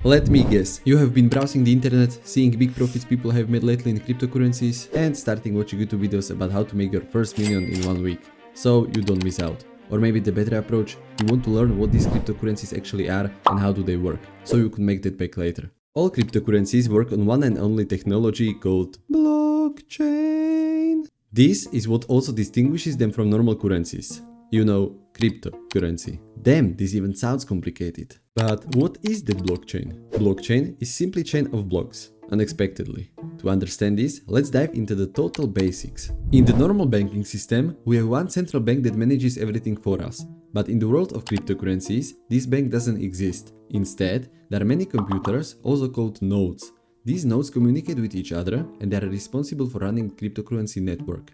Let me guess, you have been browsing the internet, seeing big profits people have made lately in cryptocurrencies, and starting watching YouTube videos about how to make your first million in 1 week, so you don't miss out. Or maybe the better approach, you want to learn what these cryptocurrencies actually are and how do they work, so you can make that back later. All cryptocurrencies work on one and only technology called blockchain. This is what also distinguishes them from normal currencies. You know, cryptocurrency. Damn, this even sounds complicated. But what is the blockchain? Blockchain is simply chain of blocks, unexpectedly. To understand this, let's dive into the total basics. In the normal banking system, we have one central bank that manages everything for us. But in the world of cryptocurrencies, this bank doesn't exist. Instead, there are many computers, also called nodes. These nodes communicate with each other and they are responsible for running cryptocurrency network.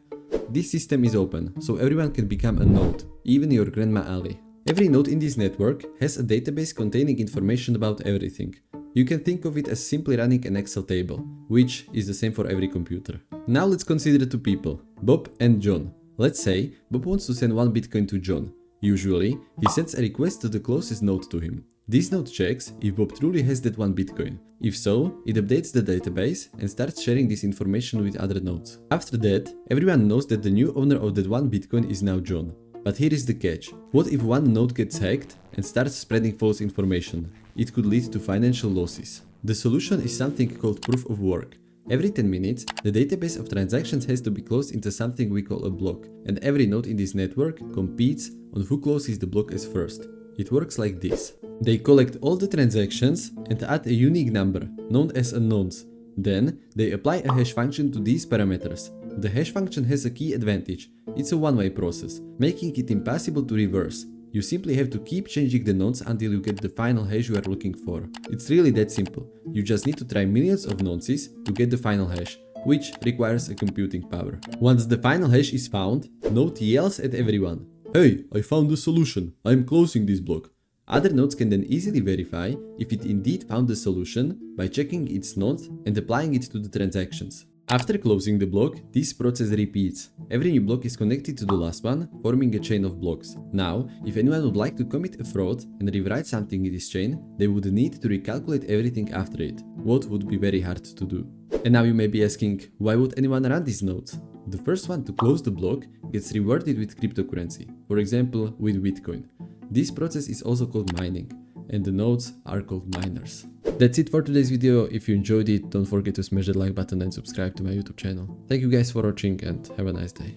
This system is open, so everyone can become a node, even your grandma Ali. Every node in this network has a database containing information about everything. You can think of it as simply running an Excel table, which is the same for every computer. Now let's consider two people, Bob and John. Let's say Bob wants to send 1 Bitcoin to John. Usually, he sends a request to the closest node to him. This node checks if Bob truly has that 1 Bitcoin. If so, it updates the database and starts sharing this information with other nodes. After that, everyone knows that the new owner of that 1 Bitcoin is now John. But here is the catch. What if one node gets hacked and starts spreading false information? It could lead to financial losses. The solution is something called proof of work. Every 10 minutes, the database of transactions has to be closed into something we call a block, and every node in this network competes on who closes the block as first. It works like this. They collect all the transactions and add a unique number, known as unknowns. Then, they apply a hash function to these parameters. The hash function has a key advantage. It's a one-way process, making it impossible to reverse. You simply have to keep changing the nodes until you get the final hash you are looking for. It's really that simple. You just need to try millions of nonces to get the final hash, which requires a computing power. Once the final hash is found, node yells at everyone, "Hey, I found the solution. I'm closing this block." Other nodes can then easily verify if it indeed found the solution by checking its node and applying it to the transactions. After closing the block, this process repeats. Every new block is connected to the last one, forming a chain of blocks. Now, if anyone would like to commit a fraud and rewrite something in this chain, they would need to recalculate everything after it, what would be very hard to do. And now you may be asking, why would anyone run these nodes? The first one to close the block gets rewarded with cryptocurrency, for example with Bitcoin. This process is also called mining, and the nodes are called miners. That's it for today's video. If you enjoyed it, don't forget to smash that like button and subscribe to my YouTube channel. Thank you guys for watching and have a nice day.